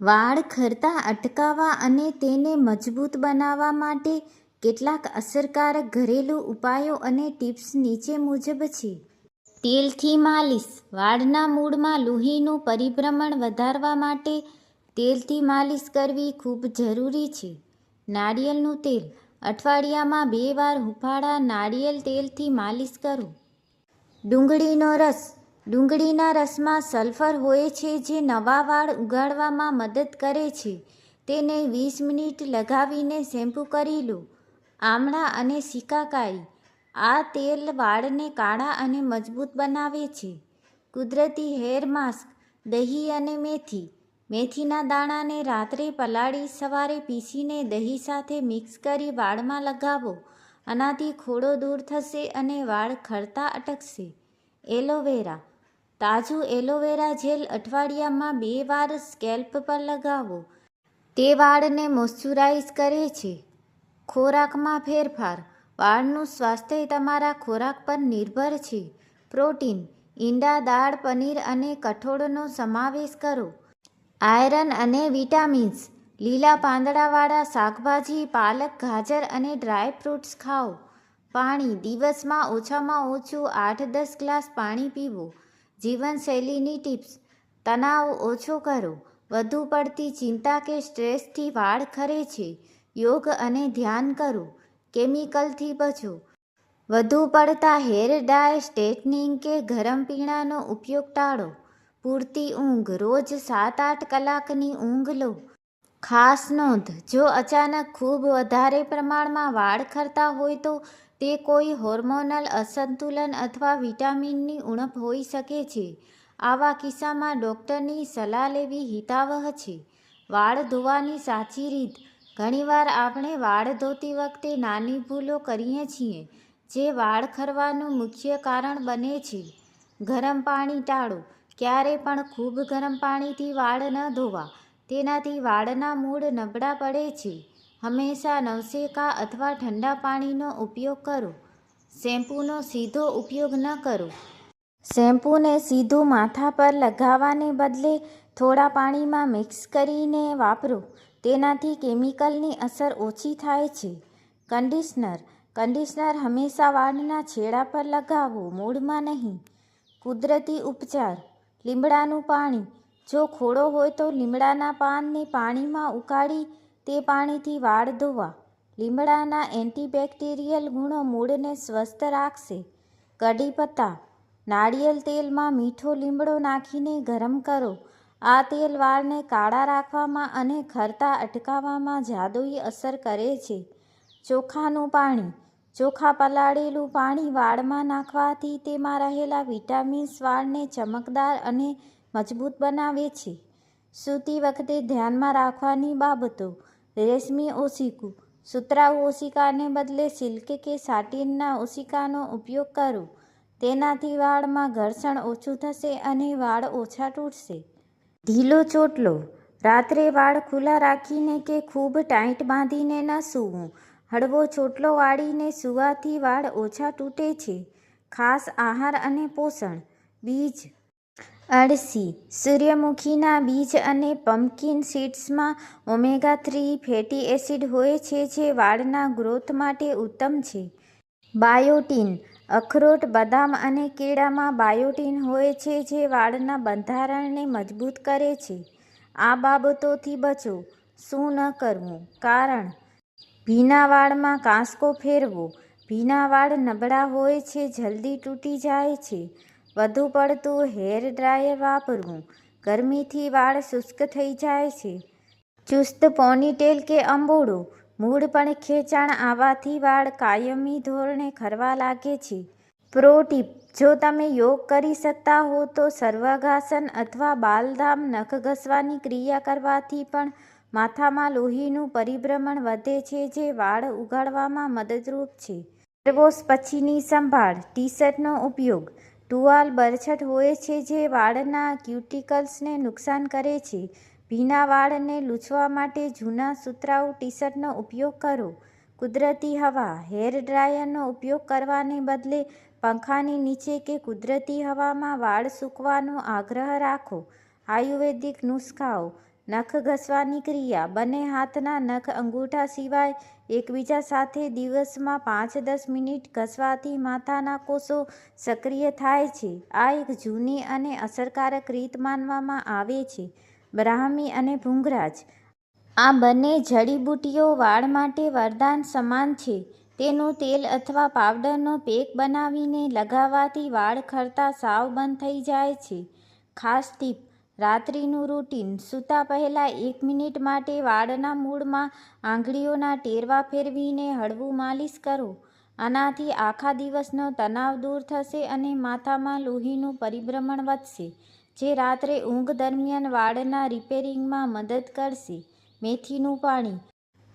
વાળ ખરતા અટકાવવા અને તેને મજબૂત બનાવવા માટે કેટલાક અસરકારક ઘરેલું ઉપાયો અને ટિપ્સ નીચે મુજબ છે. તેલથી માલિશ. વાળના મૂળમાં લોહીનું પરિભ્રમણ વધારવા માટે તેલથી માલિશ કરવી ખૂબ જરૂરી છે. નાળિયેરનું તેલ. અઠવાડિયામાં 2 વાર હૂંફાળા નાળિયેર તેલથી માલિશ કરો. ડુંગળીનો રસ. ડુંગળીના રસમાં સલ્ફર હોય છે જે નવા વાળ ઉગાડવામાં મદદ કરે છે. તેને 20 મિનિટ લગાવીને શેમ્પૂ કરી લો. આમળા અને શિકાકાઈ. આ તેલ વાળને કાળા અને મજબૂત બનાવે છે. કુદરતી હેર માસ્ક. દહીં અને મેથી. મેથીના દાણાને રાત્રે પલાળી સવારે પીસીને દહીં સાથે મિક્સ કરી વાળમાં લગાવો. આનાથી ખોડો દૂર થશે અને વાળ ખરતા અટકશે. એલોવેરા. તાજું એલોવેરા જેલ અઠવાડિયામાં 2 વાર સ્કેલ્પ પર લગાવો. તે વાળને મોઇશ્ચરાઇઝ કરે છે. ખોરાકમાં ફેરફાર. વાળનું સ્વાસ્થ્ય તમારા ખોરાક પર નિર્ભર છે. પ્રોટીન. ઈંડા, દાળ, પનીર અને કઠોળનો સમાવેશ કરો. આયરન અને વિટામિન્સ. લીલા પાંદડાવાળા શાકભાજી, પાલક, ગાજર અને ડ્રાય ફ્રૂટ્સ ખાઓ. પાણી. દિવસમાં ઓછામાં ઓછું 8-10 ગ્લાસ પાણી પીવો. જીવનશૈલીની ટિપ્સ. તણાવ ઓછો કરો. વધુ પડતી ચિંતા કે સ્ટ્રેસથી વાળ ખરે છે. યોગ અને ધ્યાન કરો. કેમિકલથી બચો. વધુ પડતા હેર ડાય, સ્ટ્રેટનિંગ કે ગરમ પીણાનો ઉપયોગ ટાળો. પૂરતી ઊંઘ. રોજ 7-8 કલાકની ઊંઘ લો. ખાસ નોંધ: જો અચાનક ખૂબ વધારે પ્રમાણમાં વાળ ખરતા હોય તો તે કોઈ હોર્મોનલ અસંતુલન અથવા વિટામિનની ઉણપ હોઈ શકે છે. આવા કિસ્સામાં ડૉક્ટરની સલાહ લેવી હિતાવહ છે. વાળ ધોવાની સાચી રીત. ઘણીવાર આપણે વાળ ધોતી વખતે નાની ભૂલો કરીએ છીએ જે વાળ ખરવાનું મુખ્ય કારણ બને છે. ગરમ પાણી ટાળો. ક્યારે પણ ખૂબ ગરમ પાણીથી વાળ ન ધોવા. તેનાથી વાળના મૂળ નબળા પડે છે. હંમેશા નવશેકા અથવા ઠંડા પાણીનો ઉપયોગ કરો. શેમ્પૂનો સીધો ઉપયોગ ન કરો. શેમ્પૂને સીધું માથા પર લગાવવાને બદલે થોડા પાણીમાં મિક્સ કરીને વાપરો. તેનાથી કેમિકલની અસર ઓછી થાય છે. કન્ડિશનર. કન્ડિશનર હંમેશા વાળના છેડા પર લગાવો, મૂળમાં નહીં. કુદરતી ઉપચાર. લીમડાનું પાણી. જો ખોડો હોય તો લીમડાના પાનને પાણીમાં ઉકાળી તે પાણીથી વાળ ધોવા. લીમડાના એન્ટીબેક્ટેરિયલ ગુણો મૂળને સ્વસ્થ રાખશે. કઢી પત્તા. નાળિયેર તેલમાં મીઠો લીમડો નાખીને ગરમ કરો. આ તેલ વાળને કાળા રાખવામાં અને ખરતા અટકાવવામાં જાદુઈ અસર કરે છે. ચોખાનું પાણી. ચોખા પલાળેલું પાણી વાળમાં નાખવાથી તેમાં રહેલા વિટામિન્સ વાળને ચમકદાર અને મજબૂત બનાવે છે. સૂતી વખતે ધ્યાનમાં રાખવાની બાબતો. રેશમી ઓશિકું. સુતરાઉ ઓશિકાને બદલે સિલ્ક કે સાટિનના ઓશિકાનો ઉપયોગ કરો. તેનાથી વાળમાં ઘર્ષણ ઓછું થશે અને વાળ ઓછા તૂટશે. ઢીલો ચોટલો. રાત્રે વાળ ખુલ્લા રાખીને કે ખૂબ ટાઈટ બાંધીને ન સૂવું. હળવો ચોટલો વાળીને સૂવાથી વાળ ઓછા તૂટે છે. ખાસ આહાર અને પોષણ. બીજ. અળસી. સૂર્યમુખીના બીજ અને પમ્પકિન સીડ્સમાં ઓમેગા-3 ફેટી એસિડ હોય છે જે વાળના ગ્રોથ માટે ઉત્તમ છે. બાયોટીન. અખરોટ, બદામ અને કેળામાં બાયોટીન હોય છે જે વાળના બંધારણને મજબૂત કરે છે. આ બાબતોથી બચો. શું ન કરવું? કારણ. ભીના વાળમાં કાંસકો ફેરવો. ભીના વાળ નબળા હોય છે, જલ્દી તૂટી જાય છે. વધુ પડતું હેર ડ્રાયર વાપરવું. ગરમીથી વાળ શુષ્ક થઈ જાય છે. ચુસ્ત પોનીટેલ કે અંબોડો. મૂળ પણ ખેંચાણ આવવાથી વાળ કાયમી ધોરણે ખરવા લાગે છે. પ્રો ટીપ: જો તમે યોગ કરી શકતા હો તો સર્વાંગાસન અથવા બાલધામ નખ ઘસવાની ક્રિયા કરવાથી પણ માથામાં લોહીનું પરિભ્રમણ વધે છે જે વાળ ઉગાડવામાં મદદરૂપ છે. હેર વોશ પછીની સંભાળ. ટી-શર્ટનો ઉપયોગ. ટુવાલ બરછટ હોય છે જે વાળના ક્યુટિકલ્સને નુકસાન કરે છે. ભીના વાળને લૂછવા માટે જૂના સુતરાઉ ટી-શર્ટનો ઉપયોગ કરો. કુદરતી હવા. હેર ડ્રાયરનો ઉપયોગ કરવાને બદલે પંખાની નીચે કે કુદરતી હવામાં વાળ સૂકવવાનો આગ્રહ રાખો. આયુર્વેદિક નુસ્ખાઓ. નખ ઘસવાની ક્રિયા. બંને હાથના નખ અંગૂઠા સિવાય એકબીજા સાથે દિવસમાં 5-10 મિનિટ ઘસવાથી માથાના કોષો સક્રિય થાય છે. આ એક જૂની અને અસરકારક રીત માનવામાં આવે છે. બ્રાહ્મી અને ભૃંગરાજ. આ બંને જડીબુટ્ટીઓ વાળ માટે વરદાન સમાન છે. તેનું તેલ અથવા પાવડરનો પેક બનાવીને લગાવવાથી વાળ ખરતા સાવ બંધ થઈ જાય છે. ખાસ ટીપ: રાત્રિનું રૂટીન. સૂતા પહેલાં 1 મિનિટ માટે વાળના મૂળમાં આંગળીઓના ટેરવા ફેરવીને હળવું માલિશ કરો. આનાથી આખા દિવસનો તણાવ દૂર થશે અને માથામાં લોહીનું પરિભ્રમણ વધશે, જે રાત્રે ઊંઘ દરમિયાન વાળના રિપેરિંગમાં મદદ કરશે. મેથીનું પાણી.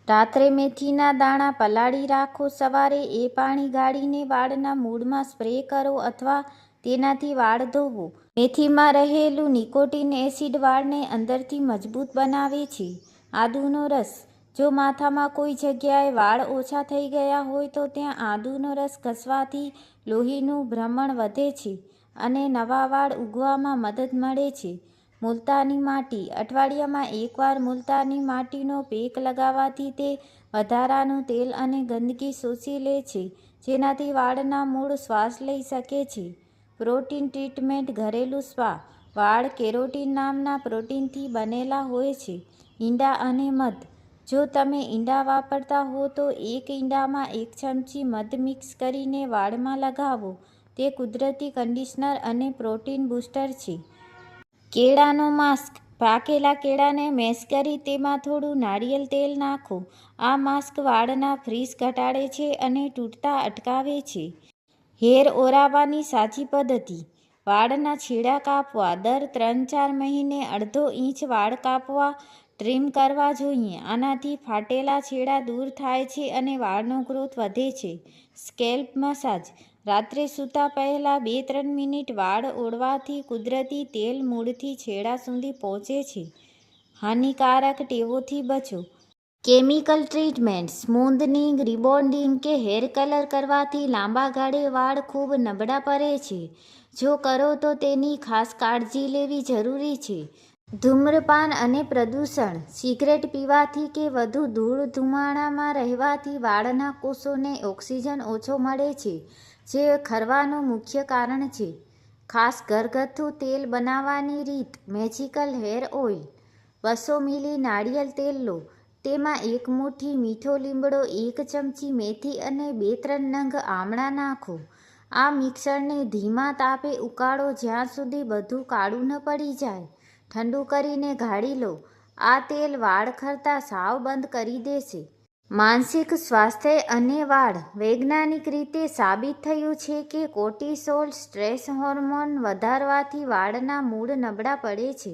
રાત્રે મેથીના દાણા પલાળી રાખો. સવારે એ પાણી ગાળીને વાળના મૂળમાં સ્પ્રે કરો અથવા તેનાથી વાળ ધોવો. મેથીમાં રહેલું નિકોટિન એસિડ વાળને અંદરથી મજબૂત બનાવે છે. આદુનો રસ. જો માથામાં કોઈ જગ્યાએ વાળ ઓછા થઈ ગયા હોય તો ત્યાં આદુનો રસ ઘસવાથી લોહીનું ભ્રમણ વધે છે અને નવા વાળ ઉગવામાં મદદ મળે છે. મુલતાની માટી. અઠવાડિયામાં એકવાર મુલતાની માટીનો પેક લગાવવાથી તે વધારાનું તેલ અને ગંદકી શોષી લે છે, જેનાથી વાળના મૂળ શ્વાસ લઈ શકે છે. Protein treatment. ઘરેલું સ્પા. વાળ કેરોટીન નામના પ્રોટીનથી બનેલા હોય છે. ઈંડા અને મધ. જો તમે ઈંડા વાપરતા હો તો એક ઈંડામાં 1 ચમચી મધ મિક્સ કરીને વાળમાં લગાવો. તે કુદરતી કન્ડિશનર અને પ્રોટીન બૂસ્ટર છે. કેળાનો માસ્ક. પાકેલા કેળાને મેશ કરી તેમાં થોડું નારિયેળ તેલ નાખો. આ માસ્ક વાળના ફ્રીઝ ઘટાડે છે અને તૂટતા અટકાવે છે. હેર ઓરાવાની સાચી પદ્ધતિ. વાળના છેડા કાપવા. દર 3-4 મહિને અડધો ઇંચ વાળ કાપવા, ટ્રીમ કરવા જોઈએ. આનાથી ફાટેલા છેડા દૂર થાય છે અને વાળનો ગ્રોથ વધે છે. Scalp massage. રાત્રે સૂતા પહેલાં 2-3 મિનિટ વાળ ઓળવાથી કુદરતી તેલ મૂળથી છેડા સુધી પહોંચે છે. હાનિકારક ટેવોથી બચો. Chemical treatment. સ્મૂધનિંગ, રિબોન્ડિંગ કે હેર કલર કરવાથી લાંબા ગાળે વાળ ખૂબ નબળા પડે છે. જો કરો તો તેની ખાસ કાળજી લેવી જરૂરી છે. ધૂમ્રપાન અને પ્રદૂષણ. સિગરેટ પીવાથી કે વધુ ધૂળ ધુમાડામાં રહેવાથી વાળના કોષોને ઓક્સિજન ઓછો મળે છે, જે ખરવાનું મુખ્ય કારણ છે. ખાસ ઘરગથ્થુ તેલ બનાવવાની રીત. Magical hair oil. 200 મિલી નાળિયેર તેલ લો. તેમાં 1 મુઠ્ઠી મીઠો લીમડો, 1 ચમચી મેથી અને 2-3 નંગ આમળા નાખો. આ મિશ્રણને ધીમા તાપે ઉકાળો જ્યાં સુધી બધું કાળું ન પડી જાય. ઠંડુ કરીને ગાળી લો. આ તેલ વાળ ખરતા સાવ બંધ કરી દેશે. માનસિક સ્વાસ્થ્ય અને વાળ. વૈજ્ઞાનિક રીતે સાબિત થયું છે કે કોર્ટિસોલ સ્ટ્રેસ હોર્મોન વધારવાથી વાળના મૂળ નબળા પડે છે.